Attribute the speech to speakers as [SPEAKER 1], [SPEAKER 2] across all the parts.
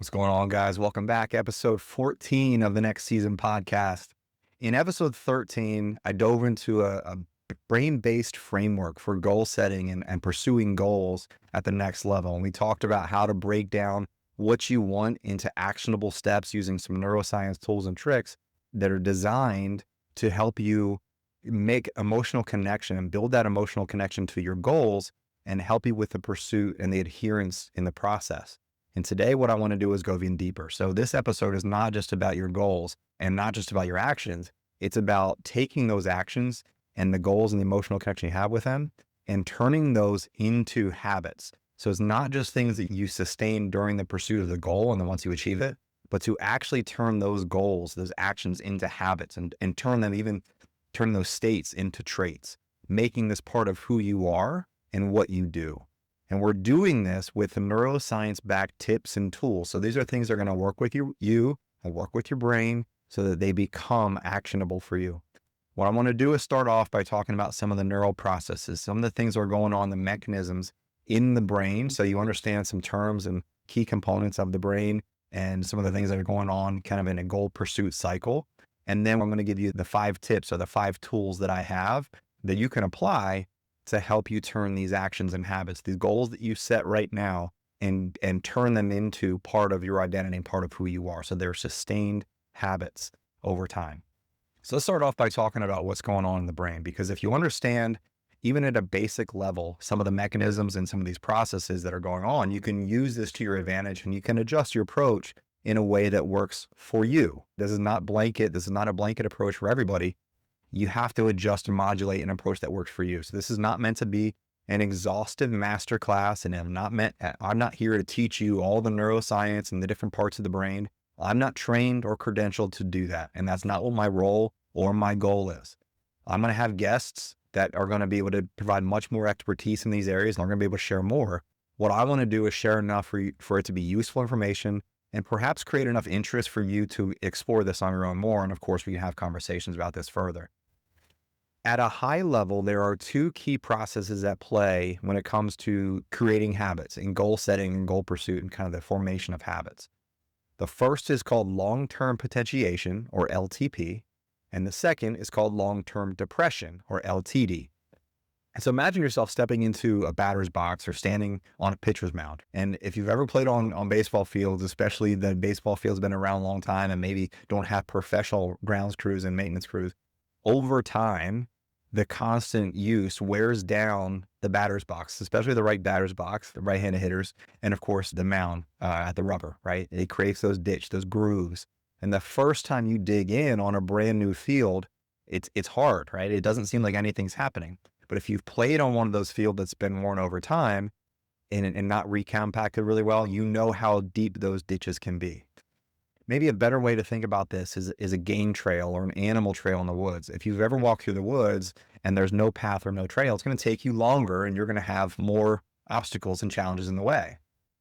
[SPEAKER 1] What's going on, guys? Welcome back. Episode 14 of the Next Season podcast. In episode 13, I dove into a brain-based framework for goal setting and pursuing goals at the next level. And we talked about how to break down what you want into actionable steps using some neuroscience tools and tricks that are designed to help you make emotional connection and build that emotional connection to your goals and help you with the pursuit and the adherence in the process. And today what I want to do is go even deeper. So this episode is not just about your goals and not just about your actions. It's about taking those actions and the goals and the emotional connection you have with them and turning those into habits. So it's not just things that you sustain during the pursuit of the goal and then once you achieve it, but to actually turn those goals, those actions into habits and turn those states into traits, making this part of who you are and what you do. And we're doing this with the neuroscience-backed tips and tools. So these are things that are going to work with you and work with your brain so that they become actionable for you. What I want to do is start off by talking about some of the neural processes, some of the things that are going on, the mechanisms in the brain. So you understand some terms and key components of the brain and some of the things that are going on kind of in a goal pursuit cycle. And then I'm going to give you the 5 tips or the 5 tools that I have that you can apply to help you turn these actions and habits, these goals that you set right now, and turn them into part of your identity and part of who you are. So they're sustained habits over time. So let's start off by talking about what's going on in the brain, because if you understand, even at a basic level, some of the mechanisms and some of these processes that are going on, you can use this to your advantage and you can adjust your approach in a way that works for you. This is not a blanket approach for everybody. You have to adjust and modulate an approach that works for you. So this is not meant to be an exhaustive masterclass, and I'm not here to teach you all the neuroscience and the different parts of the brain. I'm not trained or credentialed to do that. And that's not what my role or my goal is. I'm going to have guests that are going to be able to provide much more expertise in these areas, and they're going to be able to share more. What I want to do is share enough for it to be useful information and perhaps create enough interest for you to explore this on your own more. And of course, we can have conversations about this further. At a high level, there are 2 key processes at play when it comes to creating habits and goal setting and goal pursuit and kind of the formation of habits. The first is called long-term potentiation, or LTP, and the second is called long-term depression, or LTD. And so imagine yourself stepping into a batter's box or standing on a pitcher's mound. And if you've ever played on baseball fields, especially the baseball field's been around a long time and maybe don't have professional grounds crews and maintenance crews, over time, the constant use wears down the batter's box, especially the right batter's box, the right-handed hitters, and of course the mound at the rubber, right? It creates those grooves. And the first time you dig in on a brand new field, it's hard, right? It doesn't seem like anything's happening. But if you've played on one of those fields that's been worn over time and not recompacted really well, you know how deep those ditches can be. Maybe a better way to think about this is a game trail or an animal trail in the woods. If you've ever walked through the woods and there's no path or no trail, it's going to take you longer and you're going to have more obstacles and challenges in the way.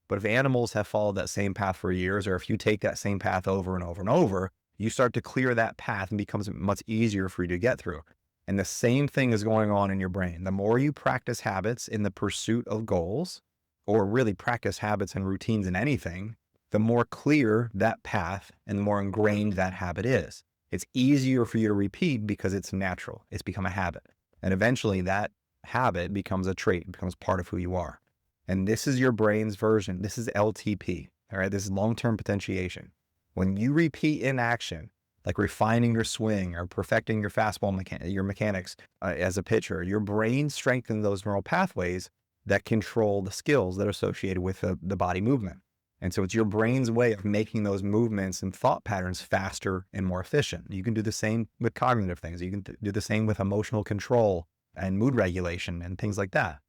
[SPEAKER 1] But if animals have followed that same path for years, or if you take that same path over and over and over, you start to clear that path and becomes much easier for you to get through. And the same thing is going on in your brain. The more you practice habits in the pursuit of goals, or really practice habits and routines in anything, the more clear that path and the more ingrained that habit is. It's easier for you to repeat because it's natural. It's become a habit. And eventually that habit becomes a trait, becomes part of who you are. And this is your brain's version. This is LTP. All right. This is long-term potentiation. When you repeat in action, like refining your swing or perfecting your fastball your mechanics as a pitcher, your brain strengthens those neural pathways that control the skills that are associated with the body movement. And so it's your brain's way of making those movements and thought patterns faster and more efficient. You can do the same with cognitive things. You can do the same with emotional control and mood regulation and things like that.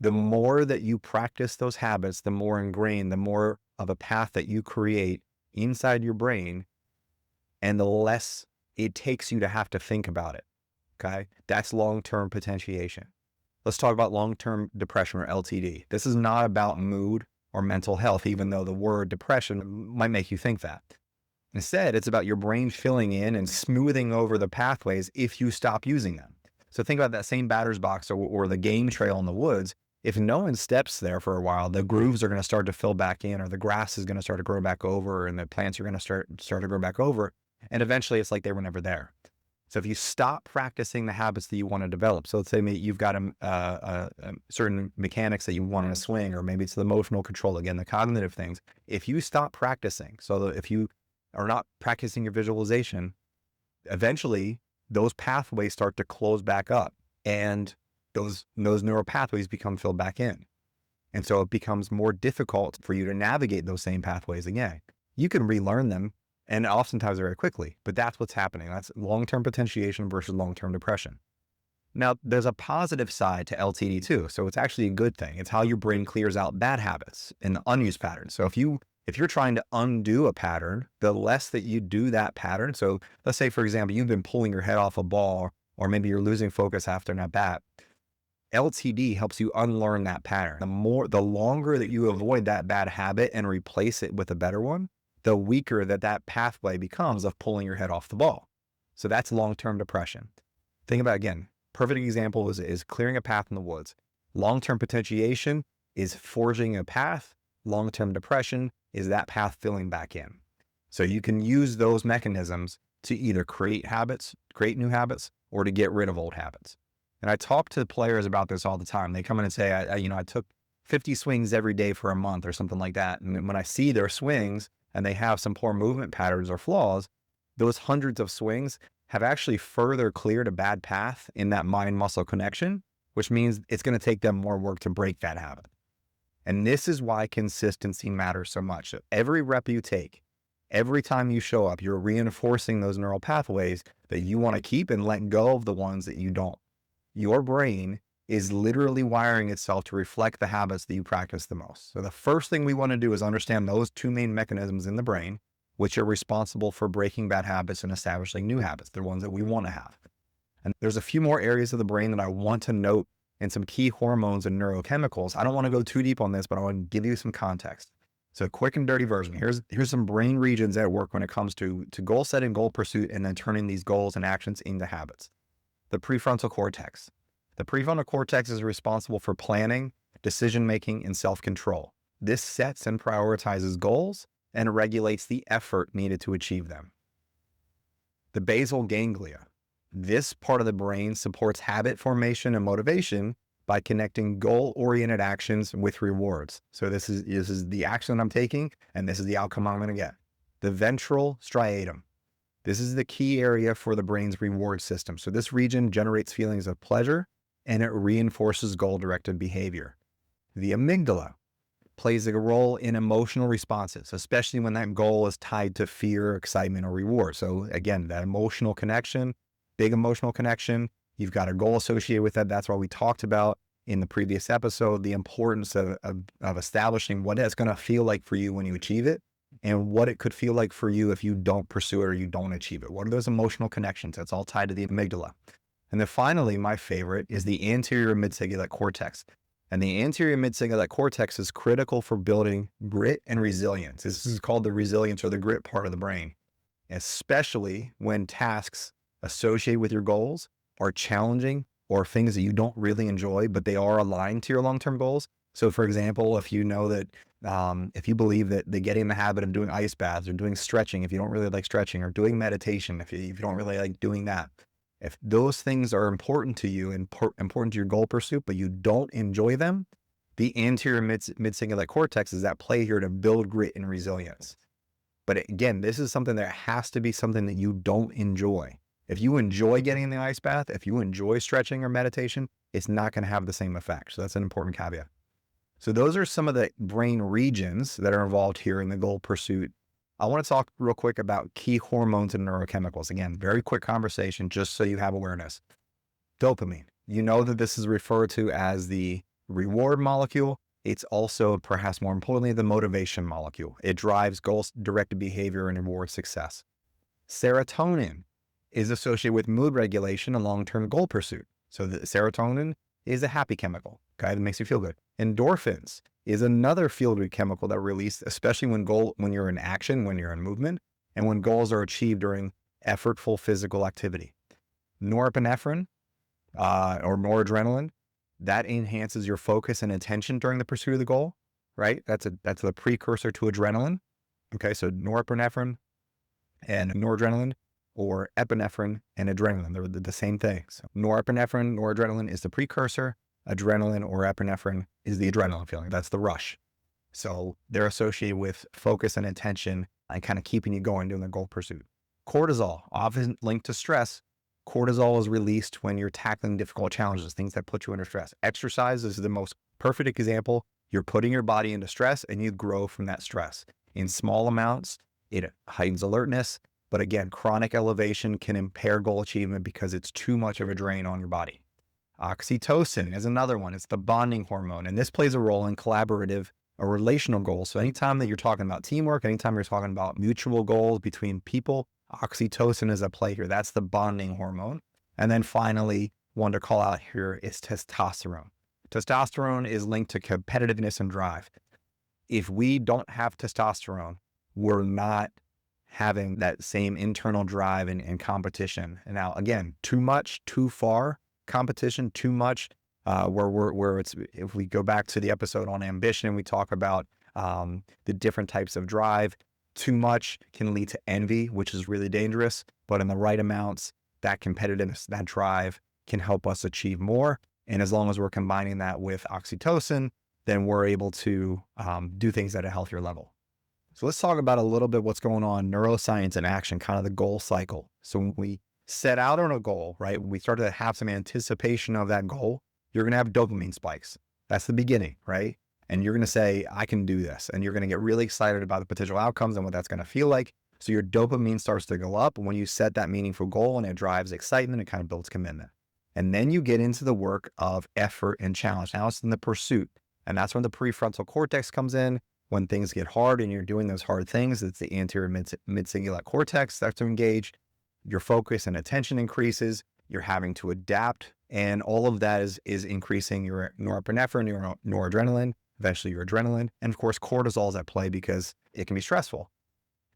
[SPEAKER 1] The more that you practice those habits, the more ingrained, the more of a path that you create inside your brain, and the less it takes you to have to think about it. Okay? That's long-term potentiation. Let's talk about long-term depression, or LTD. This is not about mood or mental health, even though the word depression might make you think that. Instead, it's about your brain filling in and smoothing over the pathways if you stop using them. So think about that same batter's box or the game trail in the woods. If no one steps there for a while, the grooves are going to start to fill back in, or the grass is going to start to grow back over, and the plants are going to start to grow back over. And eventually it's like they were never there. So if you stop practicing the habits that you want to develop, so let's say you've got a certain mechanics that you want in a swing, or maybe it's the emotional control, again, the cognitive things. If you stop practicing, so that if you are not practicing your visualization, eventually those pathways start to close back up, and those neural pathways become filled back in. And so it becomes more difficult for you to navigate those same pathways again. You can relearn them, and oftentimes very quickly, but that's what's happening. That's long-term potentiation versus long-term depression. Now, there's a positive side to LTD too. So it's actually a good thing. It's how your brain clears out bad habits and unused patterns. So if you're trying to undo a pattern, the less that you do that pattern. So let's say, for example, you've been pulling your head off a ball, or maybe you're losing focus after an at-bat. LTD helps you unlearn that pattern. The longer that you avoid that bad habit and replace it with a better one, the weaker that pathway becomes of pulling your head off the ball. So that's long-term depression. Think about, again, perfect example is clearing a path in the woods. Long-term potentiation is forging a path. Long-term depression is that path filling back in. So you can use those mechanisms to either create new habits, or to get rid of old habits. And I talk to players about this all the time. They come in and say, I took 50 swings every day for a month or something like that. And when I see their swings and they have some poor movement patterns or flaws, those hundreds of swings have actually further cleared a bad path in that mind-muscle connection, which means it's going to take them more work to break that habit. And this is why consistency matters so much. So every rep you take, every time you show up, you're reinforcing those neural pathways that you want to keep and let go of the ones that you don't. Your brain is literally wiring itself to reflect the habits that you practice the most. So the first thing we want to do is understand those two main mechanisms in the brain, which are responsible for breaking bad habits and establishing new habits, the ones that we want to have. And there's a few more areas of the brain that I want to note, and some key hormones and neurochemicals. I don't want to go too deep on this, but I want to give you some context. So quick and dirty version. Here's some brain regions at work when it comes to goal setting, goal pursuit, and then turning these goals and actions into habits. The prefrontal cortex. The prefrontal cortex is responsible for planning, decision-making, and self-control. This sets and prioritizes goals and regulates the effort needed to achieve them. The basal ganglia. This part of the brain supports habit formation and motivation by connecting goal-oriented actions with rewards. So this is the action I'm taking, and this is the outcome I'm going to get. The ventral striatum. This is the key area for the brain's reward system. So this region generates feelings of pleasure, and it reinforces goal-directed behavior. The amygdala plays a role in emotional responses, especially when that goal is tied to fear, excitement, or reward. So again, that emotional connection, big emotional connection, you've got a goal associated with that. That's why we talked about in the previous episode the importance of establishing what it's going to feel like for you when you achieve it, and what it could feel like for you if you don't pursue it or you don't achieve it. What are those emotional connections? That's all tied to the amygdala. And then finally, my favorite is the anterior midcingulate cortex. And the anterior midcingulate cortex is critical for building grit and resilience. This is called the resilience or the grit part of the brain, especially when tasks associated with your goals are challenging or things that you don't really enjoy, but they are aligned to your long-term goals. So for example, if you know that, if you believe that getting in the habit of doing ice baths or doing stretching, if you don't really like stretching, or doing meditation, if you don't really like doing that, if those things are important to you and important to your goal pursuit, but you don't enjoy them, the anterior midcingulate cortex is at play here to build grit and resilience. But again, this is something that has to be something that you don't enjoy. If you enjoy getting in the ice bath, if you enjoy stretching or meditation, it's not going to have the same effect. So that's an important caveat. So those are some of the brain regions that are involved here in the goal pursuit. I want to talk real quick about key hormones and neurochemicals. Again, very quick conversation, just so you have awareness. Dopamine. You know that this is referred to as the reward molecule. It's also, perhaps more importantly, the motivation molecule. It drives goal-directed behavior and reward success. Serotonin is associated with mood regulation and long-term goal pursuit. So the serotonin is a happy chemical, okay, that makes you feel good. Endorphins is another feel-good chemical that released, especially when you're in action, when you're in movement, and when goals are achieved during effortful physical activity. Norepinephrine or noradrenaline, that enhances your focus and attention during the pursuit of the goal, right? That's the precursor to adrenaline. Okay, so norepinephrine and noradrenaline, or epinephrine and adrenaline, they're the same thing. So norepinephrine, noradrenaline is the precursor. Adrenaline or epinephrine is the adrenaline feeling. That's the rush. So they're associated with focus and attention and kind of keeping you going during the goal pursuit. Cortisol, often linked to stress. Cortisol is released when you're tackling difficult challenges, things that put you under stress. Exercise is the most perfect example. You're putting your body into stress and you grow from that stress. In small amounts, it heightens alertness. But again, chronic elevation can impair goal achievement because it's too much of a drain on your body. Oxytocin is another one. It's the bonding hormone. And this plays a role in collaborative or relational goals. So anytime that you're talking about teamwork, anytime you're talking about mutual goals between people, oxytocin is at play here. That's the bonding hormone. And then finally, one to call out here is testosterone. Testosterone is linked to competitiveness and drive. If we don't have testosterone, we're not having that same internal drive and competition. And now again, too much, too far competition, too much, where it's, if we go back to the episode on ambition, we talk about the different types of drive. Too much can lead to envy, which is really dangerous, but in the right amounts, that competitiveness, that drive can help us achieve more. And as long as we're combining that with oxytocin, then we're able to do things at a healthier level. So let's talk about a little bit what's going on, neuroscience in action, kind of the goal cycle. So when we set out on a goal, right, when we start to have some anticipation of that goal, you're going to have dopamine spikes. That's the beginning, right? And you're going to say, I can do this. And you're going to get really excited about the potential outcomes and what that's going to feel like. So your dopamine starts to go up when you set that meaningful goal, and it drives excitement. It kind of builds commitment. And then you get into the work of effort and challenge. Now it's in the pursuit. And that's when the prefrontal cortex comes in. When things get hard and you're doing those hard things, it's the anterior mid-cingulate cortex starts to engage. Your focus and attention increases. You're having to adapt. And all of that is increasing your norepinephrine, your noradrenaline, eventually your adrenaline. And of course, cortisol is at play because it can be stressful.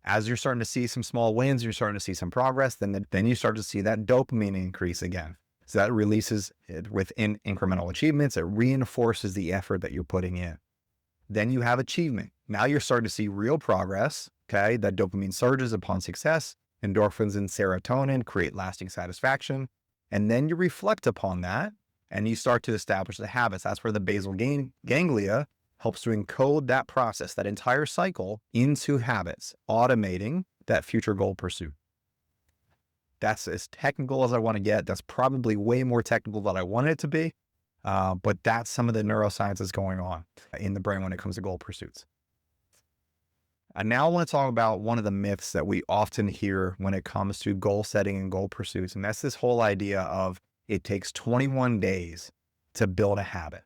[SPEAKER 1] As you're starting to see some small wins, you're starting to see some progress, then you start to see that dopamine increase again. So that releases it within incremental achievements. It reinforces the effort that you're putting in. Then you have achievement. Now you're starting to see real progress, okay? That dopamine surges upon success. Endorphins and serotonin create lasting satisfaction. And then you reflect upon that and you start to establish the habits. That's where the basal ganglia helps to encode that process, that entire cycle into habits, automating that future goal pursuit. That's as technical as I want to get. That's probably way more technical than I want it to be. But that's some of the neuroscience that's going on in the brain when it comes to goal pursuits. And now I want to talk about one of the myths that we often hear when it comes to goal setting and goal pursuits. And that's this whole idea of it takes 21 days to build a habit.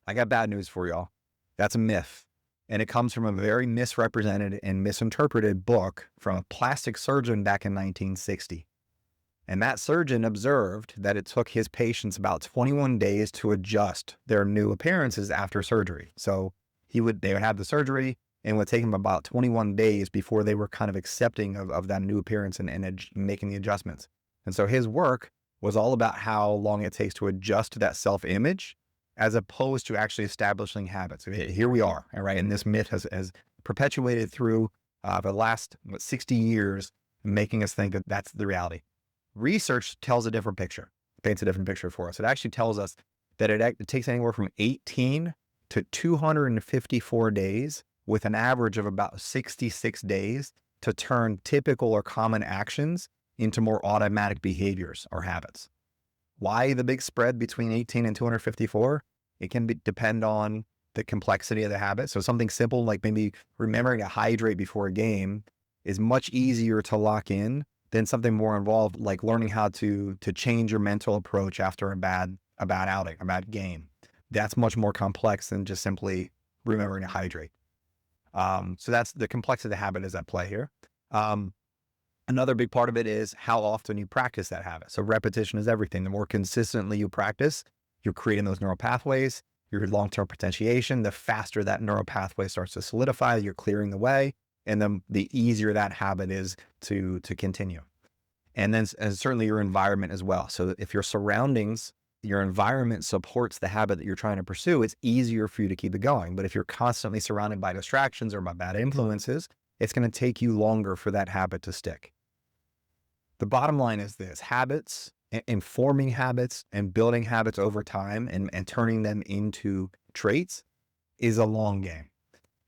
[SPEAKER 1] I got bad news for y'all. That's a myth. And it comes from a very misrepresented and misinterpreted book from a plastic surgeon back in 1960. And that surgeon observed that it took his patients about 21 days to adjust their new appearances after surgery. So they would have the surgery, and it would take them about 21 days before they were kind of accepting of that new appearance and making the adjustments. And so his work was all about how long it takes to adjust to that self-image as opposed to actually establishing habits. Here we are, all right? And this myth has perpetuated through the last 60 years, making us think that that's the reality. Research tells a different picture, paints a different picture for us. It actually tells us that it takes anywhere from 18 to 254 days, with an average of about 66 days to turn typical or common actions into more automatic behaviors or habits. Why the big spread between 18 and 254? It can depend on the complexity of the habit. So something simple like maybe remembering to hydrate before a game is much easier to lock in than something more involved, like learning how to change your mental approach after a bad outing, a bad game. That's much more complex than just simply remembering to hydrate. So that's the complexity of the habit is at play here. Another big part of it is how often you practice that habit. So repetition is everything. The more consistently you practice, you're creating those neural pathways, your long-term potentiation. The faster that neural pathway starts to solidify, you're clearing the way, and then the easier that habit is to continue. And then certainly your environment as well. So if your surroundings your environment supports the habit that you're trying to pursue, it's easier for you to keep it going. But if you're constantly surrounded by distractions or by bad influences, it's going to take you longer for that habit to stick. The bottom line is this: habits and forming habits and building habits over time and turning them into traits is a long game.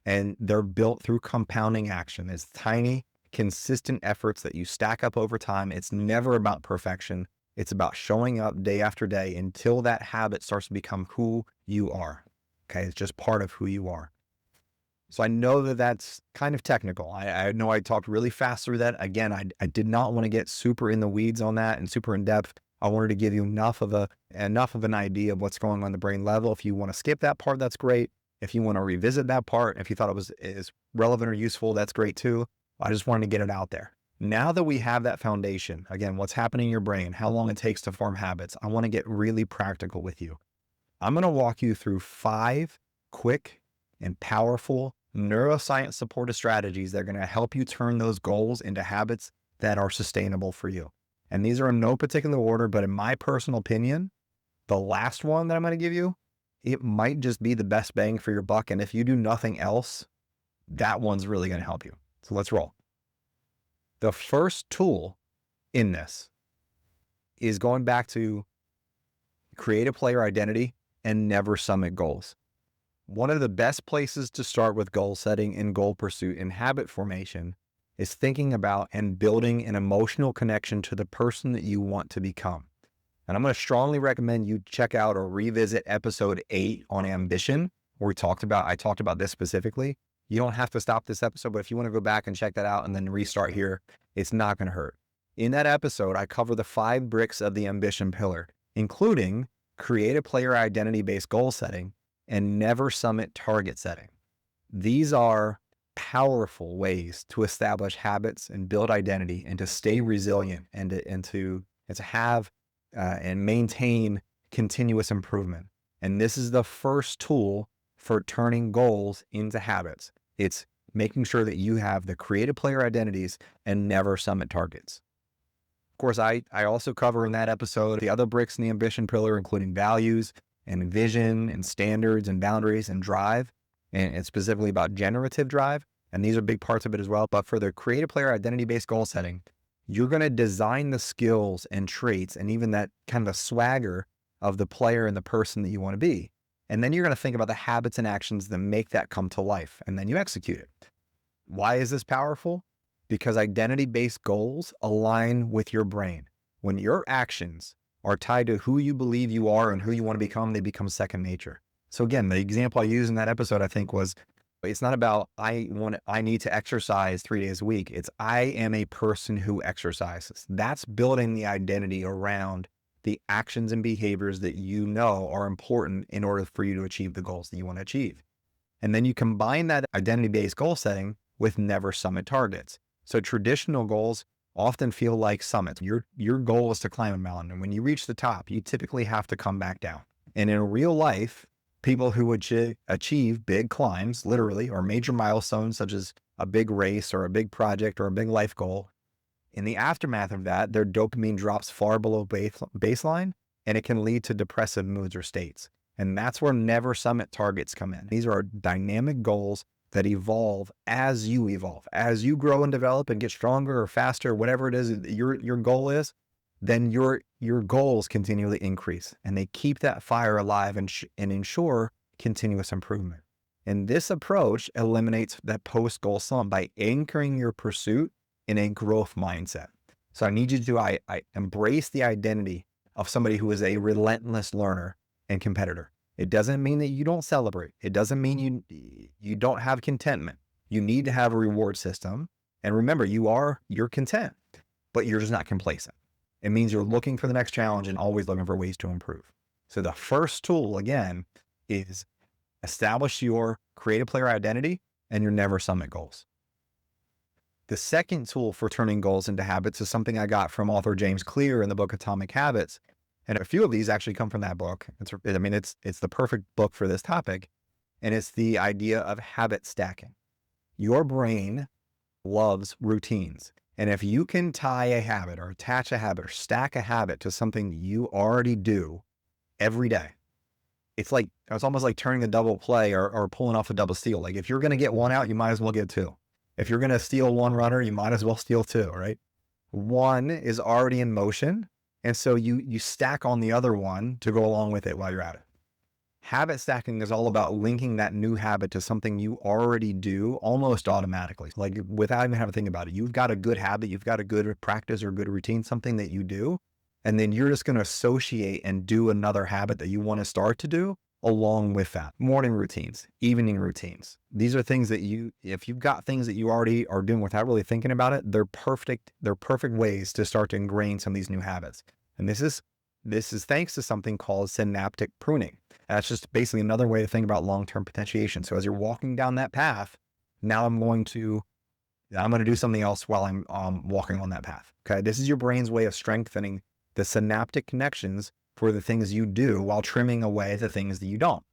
[SPEAKER 1] And they're built through compounding action. It's tiny, consistent efforts that you stack up over time. It's never about perfection. It's about showing up day after day until that habit starts to become who you are. Okay, it's just part of who you are. So I know that that's kind of technical. I know I talked really fast through that. Again, I did not want to get super in the weeds on that and super in depth. I wanted to give you enough of an idea of what's going on the brain level. If you want to skip that part, that's great. If you want to revisit that part, if you thought it is relevant or useful, that's great too. I just wanted to get it out there. Now that we have that foundation, again, what's happening in your brain, how long it takes to form habits, I want to get really practical with you. I'm going to walk you through 5 quick and powerful neuroscience supported strategies that are going to help you turn those goals into habits that are sustainable for you. And these are in no particular order, but in my personal opinion, the last one that I'm going to give you, it might just be the best bang for your buck. And if you do nothing else, that one's really going to help you. So let's roll. The first tool in this is going back to create a player identity and never summit goals. One of the best places to start with goal setting and goal pursuit and habit formation is thinking about and building an emotional connection to the person that you want to become. And I'm going to strongly recommend you check out or revisit episode 8 on ambition, where I talked about this specifically. You don't have to stop this episode, but if you want to go back and check that out and then restart here, it's not going to hurt. In that episode, I cover the 5 bricks of the ambition pillar, including create a player identity-based goal setting and never summit target setting. These are powerful ways to establish habits and build identity and to stay resilient and to have and maintain continuous improvement. And this is the first tool for turning goals into habits. It's making sure that you have the creative player identities and never summit targets. Of course, I also cover in that episode the other bricks in the ambition pillar, including values and vision and standards and boundaries and drive, and it's specifically about generative drive. And these are big parts of it as well. But for the creative player identity-based goal setting, you're going to design the skills and traits and even that kind of swagger of the player and the person that you want to be. And then you're going to think about the habits and actions that make that come to life, and then you execute it. Why is this powerful? Because identity-based goals align with your brain. When your actions are tied to who you believe you are and who you want to become, they become second nature. So again, the example I used in that episode, I think, was it's not about I need to exercise 3 days a week. It's I am a person who exercises. That's building the identity around the actions and behaviors that you know are important in order for you to achieve the goals that you want to achieve. And then you combine that identity-based goal setting with never summit targets. So traditional goals often feel like summits. Your goal is to climb a mountain. And when you reach the top, you typically have to come back down. And in real life, people who achieve big climbs, literally, or major milestones, such as a big race or a big project or a big life goal, in the aftermath of that, their dopamine drops far below baseline, and it can lead to depressive moods or states. And that's where never summit targets come in. These are dynamic goals that evolve as you evolve. As you grow and develop and get stronger or faster, whatever it is your goal is, then your goals continually increase, and they keep that fire alive and ensure continuous improvement. And this approach eliminates that post-goal slump by anchoring your pursuit in a growth mindset. So I need you to I embrace the identity of somebody who is a relentless learner and competitor. It doesn't mean that you don't celebrate. It doesn't mean you don't have contentment. You need to have a reward system. And remember, you're content, but you're just not complacent. It means you're looking for the next challenge and always looking for ways to improve. So the first tool, again, is establish your creative player identity and your never summit goals. The second tool for turning goals into habits is something I got from author James Clear in the book Atomic Habits. And a few of these actually come from that book. It's the perfect book for this topic. And it's the idea of habit stacking. Your brain loves routines. And if you can tie a habit or attach a habit or stack a habit to something you already do, every day. It's almost like turning a double play or pulling off a double steal. Like if you're going to get one out, you might as well get two. If you're going to steal one runner, you might as well steal two, right? One is already in motion. And so you stack on the other one to go along with it while you're at it. Habit stacking is all about linking that new habit to something you already do almost automatically, like without even having to think about it. You've got a good habit, you've got a good practice or good routine, something that you do, and then you're just going to associate and do another habit that you want to start to do along with that. Morning routines, evening routines. These are things that if you've got things that you already are doing without really thinking about it, they're perfect ways to start to ingrain some of these new habits. And this is thanks to something called synaptic pruning. That's just basically another way to think about long-term potentiation. So as you're walking down that path, now I'm going to do something else while I'm walking on that path. Okay. This is your brain's way of strengthening the synaptic connections for the things you do while trimming away the things that you don't.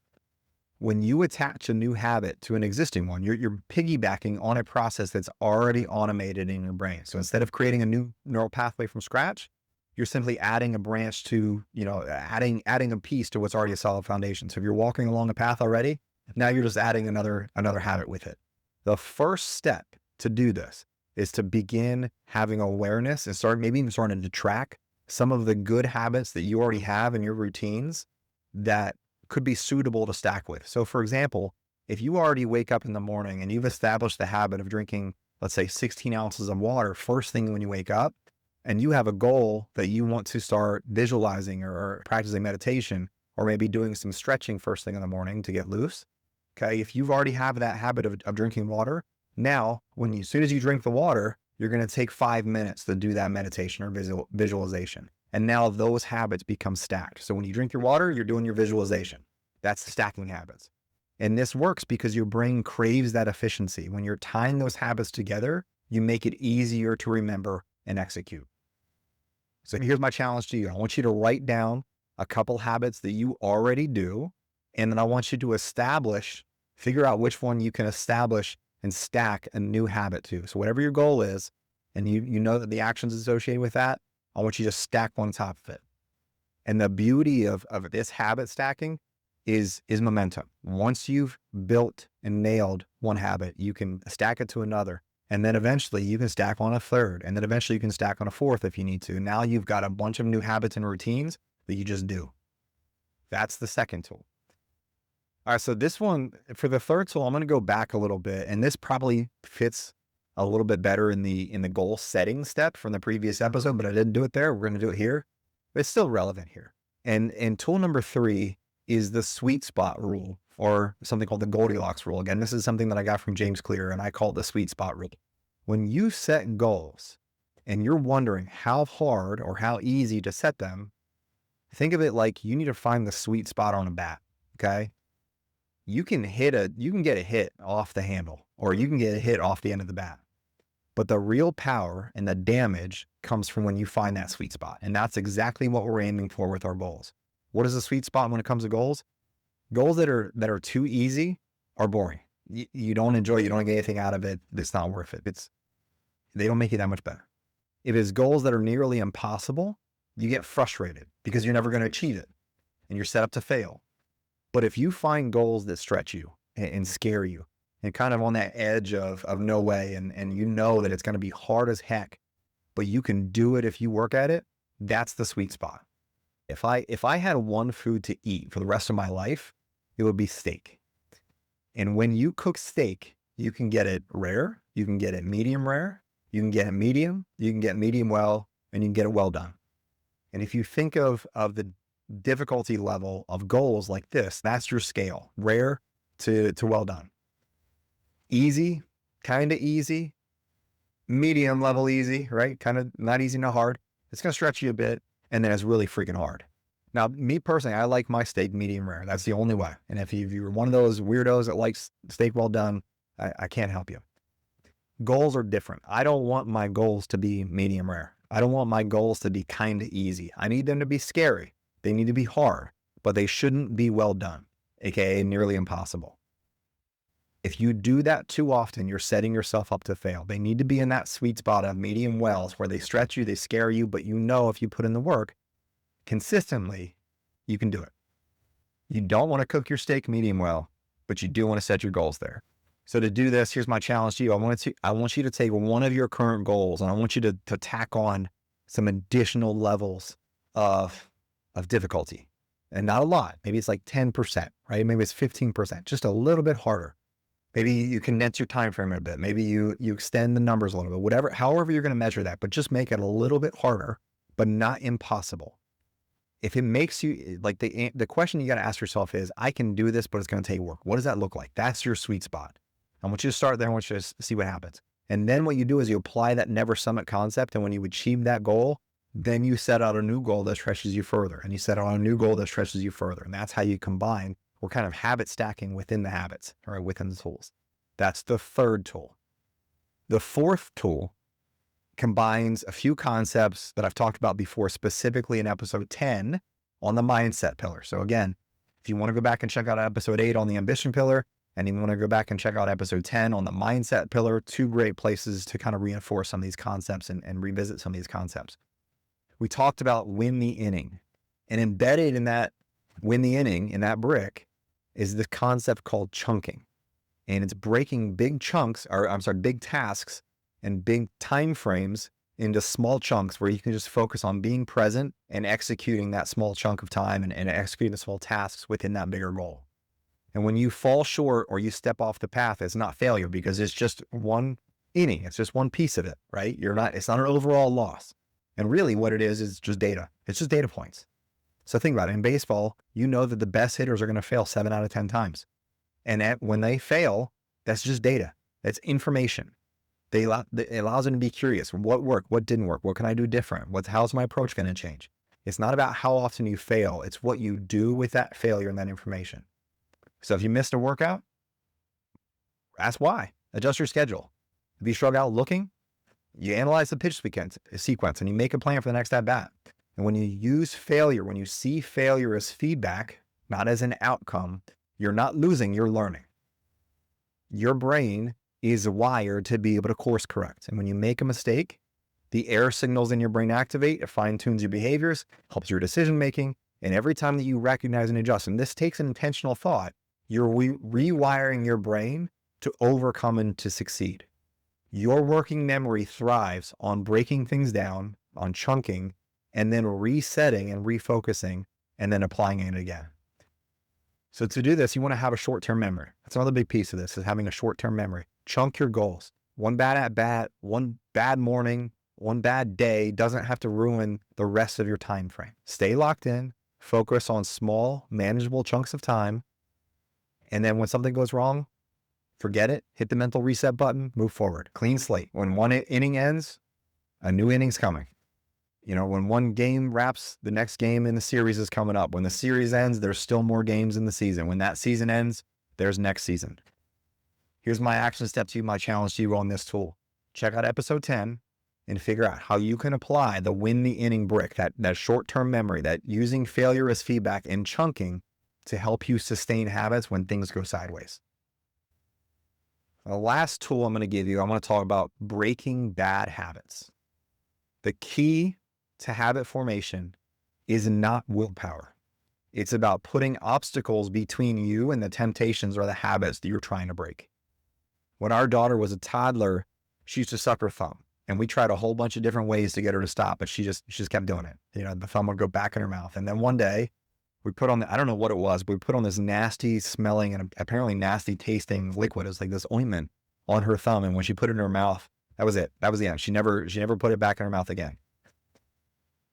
[SPEAKER 1] When you attach a new habit to an existing one, you're piggybacking on a process that's already automated in your brain. So instead of creating a new neural pathway from scratch, you're simply adding a branch to, adding a piece to what's already a solid foundation. So if you're walking along a path already, now you're just adding another habit with it. The first step to do this is to begin having awareness and maybe even starting to track some of the good habits that you already have in your routines that could be suitable to stack with. So for example, if you already wake up in the morning and you've established the habit of drinking, let's say 16 ounces of water first thing when you wake up, and you have a goal that you want to start visualizing or practicing meditation, or maybe doing some stretching first thing in the morning to get loose. Okay. If you've already have that habit of drinking water, now as soon as you drink the water, you're going to take 5 minutes to do that meditation or visualization. And now those habits become stacked. So when you drink your water, you're doing your visualization. That's the stacking habits. And this works because your brain craves that efficiency. When you're tying those habits together, you make it easier to remember and execute. So here's my challenge to you. I want you to write down a couple habits that you already do. And then I want you to figure out which one you can establish and stack a new habit to. So whatever your goal is, and you know that the actions associated with that, I want you to stack one on top of it. And the beauty of this habit stacking is momentum. Once you've built and nailed one habit, you can stack it to another. And then eventually you can stack on a third. And then eventually you can stack on a fourth if you need to. Now you've got a bunch of new habits and routines that you just do. That's the second tool. All right, so this one, for the third tool, I'm going to go back a little bit. And this probably fits a little bit better in the goal setting step from the previous episode, but I didn't do it there. We're going to do it here. But it's still relevant here. And tool number 3 is the sweet spot rule, or something called the Goldilocks rule. Again, this is something that I got from James Clear, and I call it the sweet spot rule. When you set goals and you're wondering how hard or how easy to set them, think of it like you need to find the sweet spot on a bat. Okay. You can get a hit off the handle, or you can get a hit off the end of the bat. But the real power and the damage comes from when you find that sweet spot. And that's exactly what we're aiming for with our goals. What is the sweet spot when it comes to goals? Goals that are too easy are boring. You don't enjoy it. You don't get anything out of it. It's not worth it. They don't make you that much better. If it's goals that are nearly impossible, you get frustrated because you're never going to achieve it and you're set up to fail. But if you find goals that stretch you and scare you and kind of on that edge of no way, and you know that it's going to be hard as heck, but you can do it if you work at it, that's the sweet spot. If I had one food to eat for the rest of my life, it would be steak. And when you cook steak, you can get it rare, you can get it medium rare, you can get it medium, you can get medium well, and you can get it well done. And if you think of the difficulty level of goals like this, that's your scale, rare to well done. Easy, kind of easy, medium level easy, right? Kind of not easy, not hard. It's going to stretch you a bit, and then it's really freaking hard. Now, me personally, I like my steak medium rare. That's the only way. And if you're one of those weirdos that likes steak well done, I can't help you. Goals are different. I don't want my goals to be medium rare. I don't want my goals to be kind of easy. I need them to be scary. They need to be hard, but they shouldn't be well done, aka nearly impossible. If you do that too often, you're setting yourself up to fail. They need to be in that sweet spot of medium wells where they stretch you, they scare you, but you know if you put in the work consistently, You can do it. You don't want to cook your steak medium well, but you do want to set your goals there. So to do this, here's my challenge to you. I want you to take one of your current goals and I want you to tack on some additional levels of difficulty. And not a lot. Maybe it's like 10%, right? Maybe it's 15%, just a little bit harder. Maybe you condense your time frame a bit. Maybe you extend the numbers a little bit, whatever, however you're going to measure that, but just make it a little bit harder, but not impossible. If it makes you, like the question you got to ask yourself is, I can do this, but it's going to take work. What does that look like? That's your sweet spot. I want you to start there. I want you to see what happens. And then what you do is you apply that never summit concept. And when you achieve that goal, then you set out a new goal that stretches you further. And you set out a new goal that stretches you further. And that's how you combine or kind of habit stacking within the habits or within the tools. That's the third tool. The fourth tool combines a few concepts that I've talked about before, specifically in episode 10 on the mindset pillar. So again, if you want to go back and check out episode 8 on the ambition pillar, and you want to go back and check out episode 10 on the mindset pillar, two great places to kind of reinforce some of these concepts and revisit some of these concepts. We talked about win the inning, and embedded in that win the inning, in that brick, is the concept called chunking. And it's breaking big chunks, big tasks and big time frames into small chunks where you can just focus on being present and executing that small chunk of time and executing the small tasks within that bigger goal. And when you fall short or you step off the path, it's not failure because it's just one inning. It's just one piece of it, right? It's not an overall loss. And really what it is just data. It's just data points. So think about it. In baseball, you know that the best hitters are going to fail 7 out of 10 times. And when they fail, that's just data. That's information. It allows them to be curious. What worked? What didn't work? What can I do different? How's my approach going to change? It's not about how often you fail. It's what you do with that failure and that information. So if you missed a workout, ask why. Adjust your schedule. If you struggle out looking, you analyze the pitch sequence and you make a plan for the next at bat. And when you use failure, when you see failure as feedback, not as an outcome, you're not losing, you're learning. Your brain is wired to be able to course correct. And when you make a mistake, the error signals in your brain activate, it fine-tunes your behaviors, helps your decision-making. And every time that you recognize and adjust, and this takes an intentional thought, you're rewiring your brain to overcome and to succeed. Your working memory thrives on breaking things down, on chunking, and then resetting and refocusing, and then applying it again. So to do this, you want to have a short-term memory. That's another big piece of this, is having a short-term memory. Chunk your goals. One bad at bat, one bad morning, one bad day doesn't have to ruin the rest of your time frame. Stay locked in, focus on small, manageable chunks of time. And then when something goes wrong, forget it, hit the mental reset button, move forward. Clean slate. When one inning ends, a new inning's coming. When one game wraps, the next game in the series is coming up. When the series ends, there's still more games in the season. When that season ends, there's next season. Here's my action step to you, my challenge to you on this tool. Check out episode 10 and figure out how you can apply the win the inning brick, that short-term memory, that using failure as feedback and chunking to help you sustain habits when things go sideways. The last tool I'm going to give you, I want to talk about breaking bad habits. The key to habit formation is not willpower. It's about putting obstacles between you and the temptations or the habits that you're trying to break. When our daughter was a toddler, she used to suck her thumb. And we tried a whole bunch of different ways to get her to stop, but she just kept doing it. The thumb would go back in her mouth. And then one day we put on, I don't know what it was, but we put on this nasty smelling and apparently nasty tasting liquid. It was like this ointment on her thumb. And when she put it in her mouth, that was it. That was the end. She never put it back in her mouth again.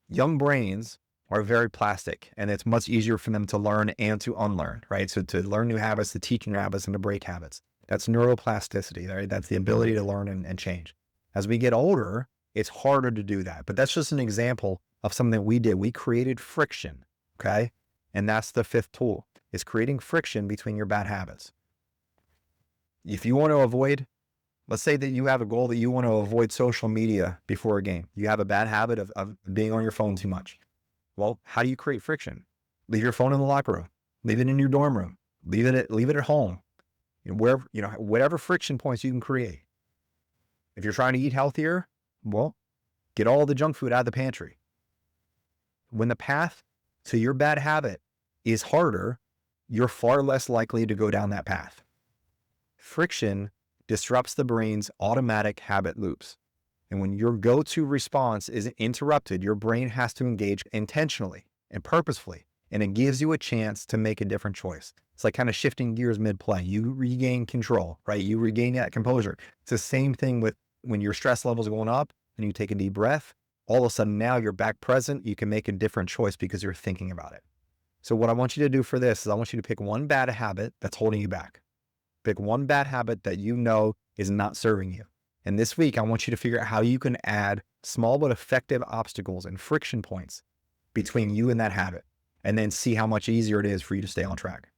[SPEAKER 1] Young brains are very plastic, and it's much easier for them to learn and to unlearn, right? So to learn new habits, to teach new habits, and to break habits. That's neuroplasticity, right? That's the ability to learn and change. As we get older, it's harder to do that. But that's just an example of something we did. We created friction, okay? And that's the fifth tool, is creating friction between your bad habits. If you want to avoid, let's say that you have a goal that you want to avoid social media before a game. You have a bad habit of being on your phone too much. Well, how do you create friction? Leave your phone in the locker room. Leave it in your dorm room. Leave it at home. Whatever friction points you can create. If you're trying to eat healthier, well, get all the junk food out of the pantry. When the path to your bad habit is harder, you're far less likely to go down that path. Friction disrupts the brain's automatic habit loops. And when your go-to response is interrupted, your brain has to engage intentionally and purposefully, and it gives you a chance to make a different choice. It's like kind of shifting gears mid-play. You regain control, right? You regain that composure. It's the same thing with when your stress levels are going up and you take a deep breath, all of a sudden now you're back present. You can make a different choice because you're thinking about it. So what I want you to do for this is I want you to pick one bad habit that's holding you back. Pick one bad habit that you know is not serving you. And this week, I want you to figure out how you can add small but effective obstacles and friction points between you and that habit, and then see how much easier it is for you to stay on track.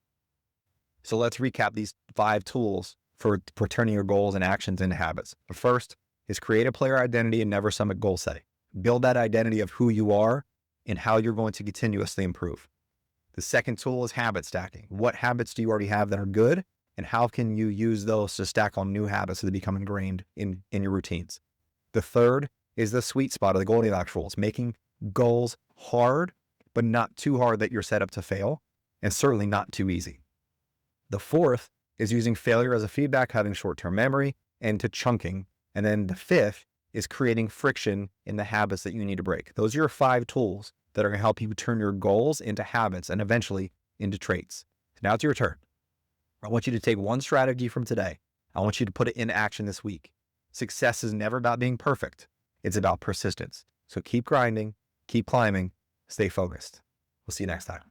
[SPEAKER 1] So let's recap these 5 tools for turning your goals and actions into habits. The first is create a player identity and never summit goal setting. Build that identity of who you are and how you're going to continuously improve. The second tool is habit stacking. What habits do you already have that are good? And how can you use those to stack on new habits that become ingrained in your routines? The third is the sweet spot of the Goldilocks rules, making goals hard, but not too hard that you're set up to fail, and certainly not too easy. The fourth is using failure as a feedback, having short-term memory, and to chunking. And then the fifth is creating friction in the habits that you need to break. Those are your 5 tools that are going to help you turn your goals into habits and eventually into traits. Now it's your turn. I want you to take one strategy from today. I want you to put it into action this week. Success is never about being perfect. It's about persistence. So keep grinding, keep climbing, stay focused. We'll see you next time.